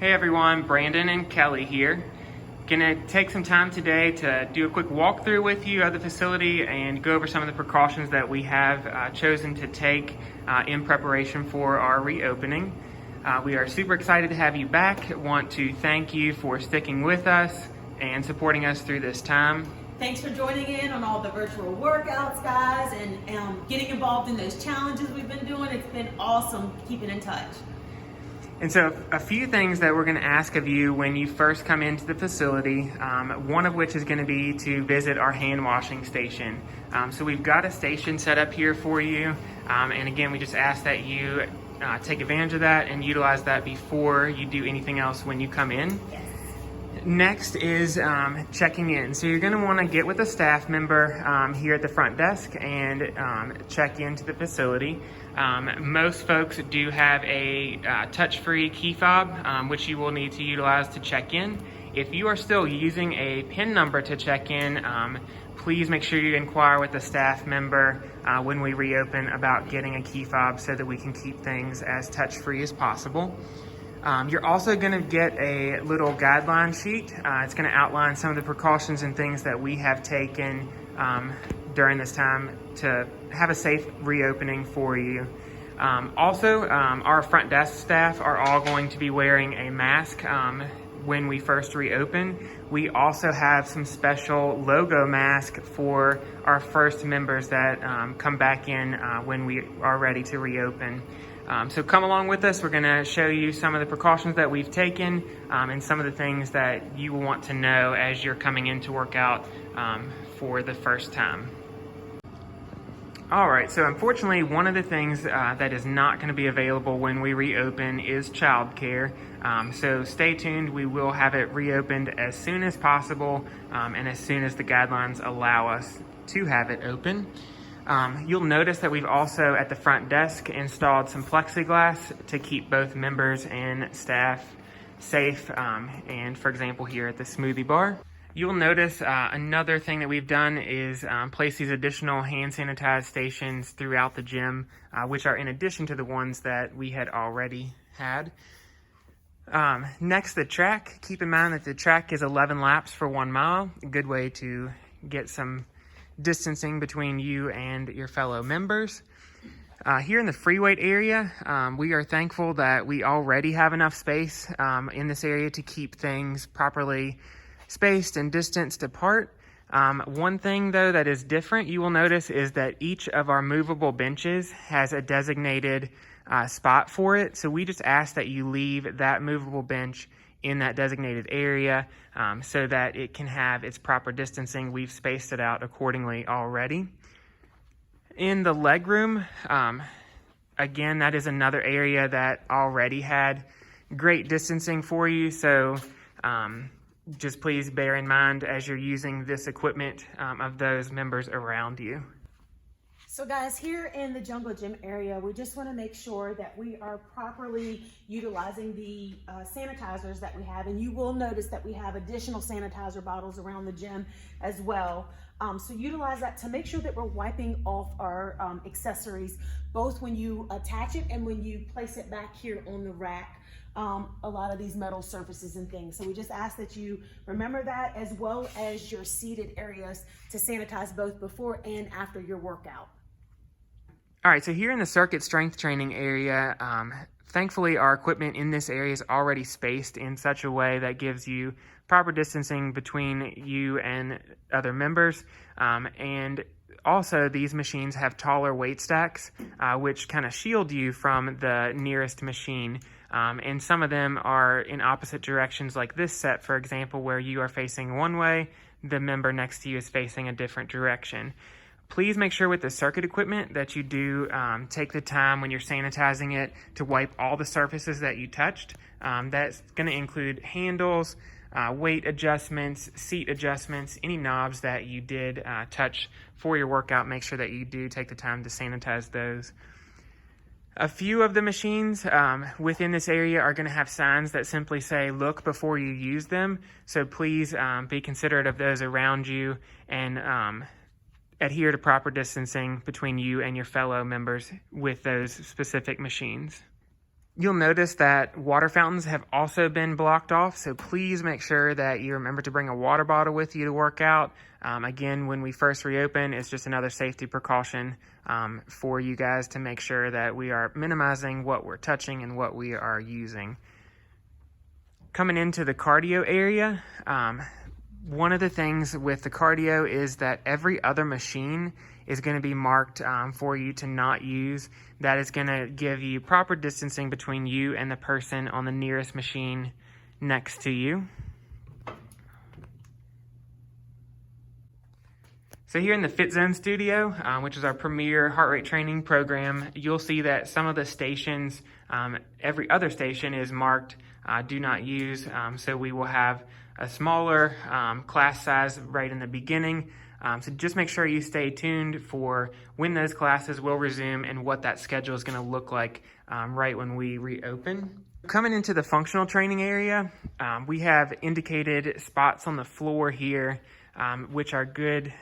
Hey everyone, Brandon and Kelly here. Gonna take some time today to do a quick walkthrough with you of the facility and go over some of the precautions that we have chosen to take in preparation for our reopening. We are super excited to have you back. Want to thank you for sticking with us and supporting us through this time. Thanks for joining in on all the virtual workouts, guys, and getting involved in those challenges we've been doing. It's been awesome keeping in touch. And so a few things that we're going to ask of you when you first come into the facility, one of which is going to be to visit our hand washing station. So we've got a station set up here for you. And again, we just ask that you take advantage of that and utilize that before you do anything else when you come in. Yes. Next is checking in. So you're going to want to get with a staff member here at the front desk and check into the facility. Most folks do have a touch-free key fob, which you will need to utilize to check in. If you are still using a PIN number to check in, please make sure you inquire with the staff member when we reopen about getting a key fob so that we can keep things as touch-free as possible. You're also going to get a little guideline sheet. It's going to outline some of the precautions and things that we have taken during this time to have a safe reopening for you. Also, our front desk staff are all going to be wearing a mask when we first reopen. We also have some special logo mask for our first members that come back in when we are ready to reopen. So come along with us. We're going to show you some of the precautions that we've taken and some of the things that you will want to know as you're coming in to work out for the first time. All right, so unfortunately, one of the things that is not going to be available when we reopen is childcare. So stay tuned. We will have it reopened as soon as possible and as soon as the guidelines allow us to have it open. You'll notice that we've also at the front desk installed some plexiglass to keep both members and staff safe. And for example, here at the smoothie bar, you'll notice another thing that we've done is place these additional hand sanitized stations throughout the gym, which are in addition to the ones that we had already had. Next, the track. Keep in mind that the track is 11 laps for 1 mile. A good way to get some distancing between you and your fellow members. Here in the free weight area, we are thankful that we already have enough space in this area to keep things properly spaced and distanced apart. One thing though that is different, you will notice, is that each of our movable benches has a designated spot for it. So we just ask that you leave that movable bench in that designated area so that it can have its proper distancing. We've spaced it out accordingly already. In the leg room, again, that is another area that already had great distancing for you. So just please bear in mind as you're using this equipment of those members around you. So guys, here in the Jungle Gym area, we just want to make sure that we are properly utilizing the sanitizers that we have. And you will notice that we have additional sanitizer bottles around the gym as well. So utilize that to make sure that we're wiping off our accessories, both when you attach it and when you place it back here on the rack. A lot of these metal surfaces and things. So we just ask that you remember that, as well as your seated areas, to sanitize both before and after your workout. All right, so here in the circuit strength training area, thankfully our equipment in this area is already spaced in such a way that gives you proper distancing between you and other members. And also these machines have taller weight stacks, which kind of shield you from the nearest machine. And some of them are in opposite directions, like this set, for example, where you are facing one way, the member next to you is facing a different direction. Please make sure with the circuit equipment that you do take the time when you're sanitizing it to wipe all the surfaces that you touched. That's going to include handles, weight adjustments, seat adjustments, any knobs that you did touch for your workout. Make sure that you do take the time to sanitize those. A few of the machines within this area are going to have signs that simply say, look before you use them. So please be considerate of those around you and adhere to proper distancing between you and your fellow members with those specific machines. You'll notice that water fountains have also been blocked off, so please make sure that you remember to bring a water bottle with you to work out. Again, when we first reopen, it's just another safety precaution for you guys to make sure that we are minimizing what we're touching and what we are using. Coming into the cardio area, one of the things with the cardio is that every other machine is going to be marked for you to not use. That is going to give you proper distancing between you and the person on the nearest machine next to you. So here in the Fit Zone studio, which is our premier heart rate training program, you'll see that some of the stations, every other station is marked do not use. So we will have a smaller class size right in the beginning. So just make sure you stay tuned for when those classes will resume and what that schedule is going to look like right when we reopen. Coming into the functional training area, we have indicated spots on the floor here, which are good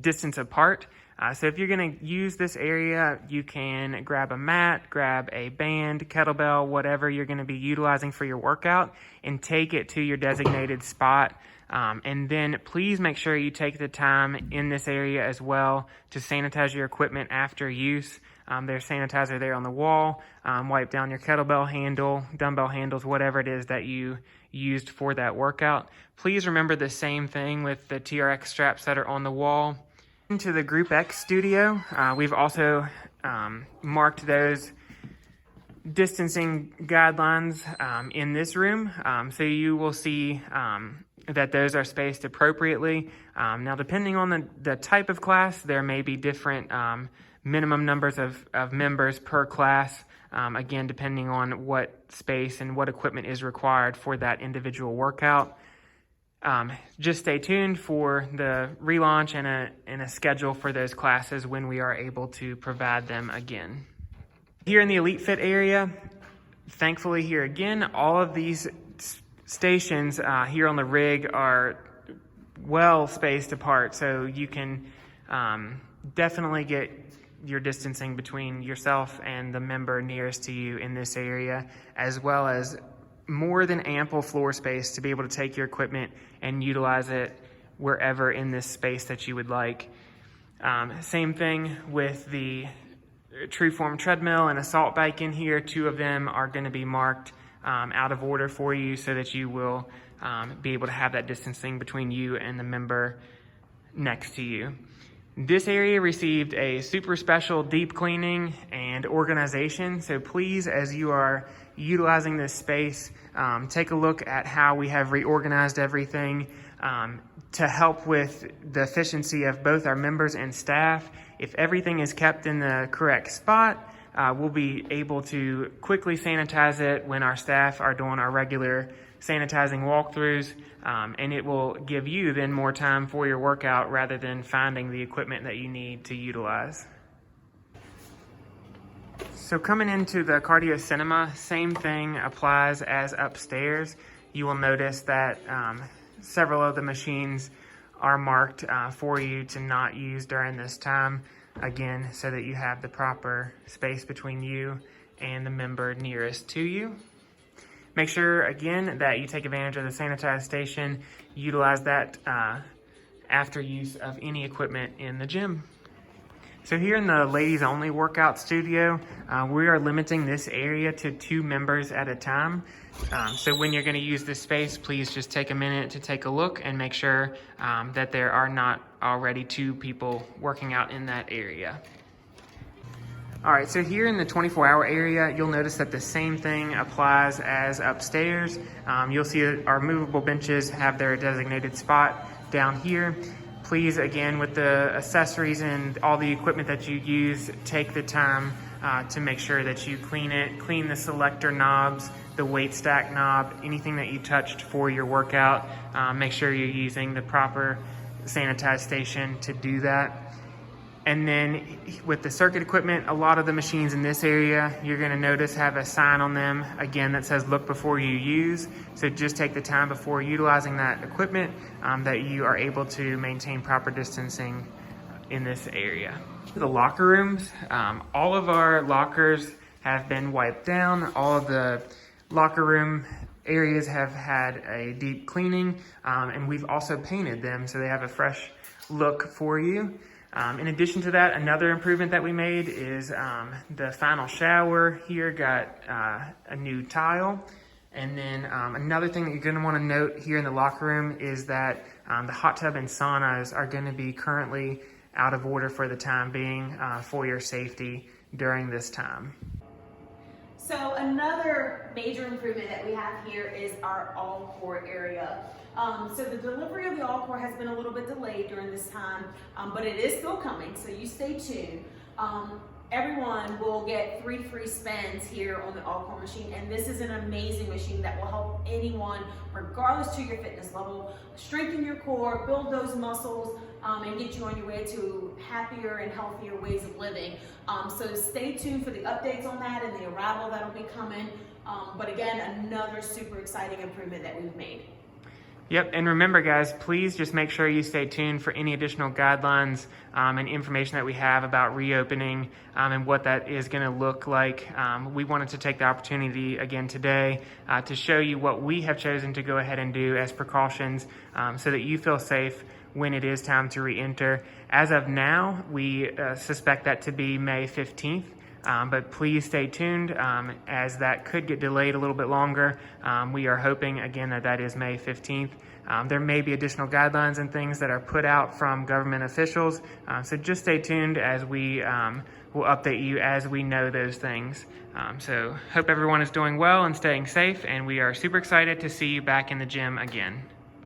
distance apart. So if you're going to use this area, you can grab a mat, grab a band, kettlebell, whatever you're going to be utilizing for your workout, and take it to your designated spot. And then please make sure you take the time in this area as well to sanitize your equipment after use. There's sanitizer there on the wall. Wipe down your kettlebell handle, dumbbell handles, whatever it is that you used for that workout. Please remember the same thing with the TRX straps that are on the wall. Into the Group X studio, we've also marked those distancing guidelines in this room. So you will see that those are spaced appropriately. Now, depending on the type of class, there may be different minimum numbers of members per class, again, depending on what space and what equipment is required for that individual workout. Just stay tuned for the relaunch and a schedule for those classes when we are able to provide them again. Here in the Elite Fit area, thankfully here again, all of these stations here on the rig are well spaced apart, so you can definitely get your distancing between yourself and the member nearest to you in this area, as well as more than ample floor space to be able to take your equipment and utilize it wherever in this space that you would like. Same thing with the Trueform treadmill and assault bike in here. Two of them are going to be marked out of order for you so that you will be able to have that distancing between you and the member next to you. This area received a super special deep cleaning and organization. So please, as you are utilizing this space, take a look at how we have reorganized everything to help with the efficiency of both our members and staff. If everything is kept in the correct spot, we'll be able to quickly sanitize it when our staff are doing our regular sanitizing walkthroughs, and it will give you then more time for your workout rather than finding the equipment that you need to utilize. So coming into the cardio cinema, same thing applies as upstairs. You will notice that several of the machines are marked for you to not use during this time, again, so that you have the proper space between you and the member nearest to you. Make sure, again, that you take advantage of the sanitized station. Utilize that after use of any equipment in the gym. So here in the ladies only workout studio, we are limiting this area to 2 members at a time. So when you're going to use this space, please just take a minute to take a look and make sure that there are not already 2 people working out in that area. All right, so here in the 24-hour area, you'll notice that the same thing applies as upstairs. You'll see that our movable benches have their designated spot down here. Please, again, with the accessories and all the equipment that you use, take the time to make sure that you clean it. Clean the selector knobs, the weight stack knob, anything that you touched for your workout. Make sure you're using the proper sanitized station to do that. And then with the circuit equipment, a lot of the machines in this area, you're going to notice have a sign on them, again, that says look before you use. So just take the time before utilizing that equipment that you are able to maintain proper distancing in this area. The locker rooms, all of our lockers have been wiped down. All of the locker room areas have had a deep cleaning, and we've also painted them so they have a fresh look for you. In addition to that, another improvement that we made is the final shower here got a new tile. And then another thing that you're going to want to note here in the locker room is that the hot tub and saunas are going to be currently out of order for the time being for your safety during this time. So another major improvement that we have here is our all-core area. So the delivery of the all-core has been a little bit delayed during this time, but it is still coming, so you stay tuned. Everyone will get 3 free spins here on the all-core machine, and this is an amazing machine that will help anyone, regardless to your fitness level, strengthen your core, build those muscles, and get you on your way to happier and healthier ways of living. So stay tuned for the updates on that and the arrival that'll be coming. But again, another super exciting improvement that we've made. Yep, and remember guys, please just make sure you stay tuned for any additional guidelines and information that we have about reopening and what that is going to look like. We wanted to take the opportunity again today to show you what we have chosen to go ahead and do as precautions so that you feel safe when it is time to re-enter. As of now, we suspect that to be May 15th. But please stay tuned as that could get delayed a little bit longer. We are hoping, again, that is May 15th. There may be additional guidelines and things that are put out from government officials. So just stay tuned as we will update you as we know those things. So hope everyone is doing well and staying safe, and we are super excited to see you back in the gym again.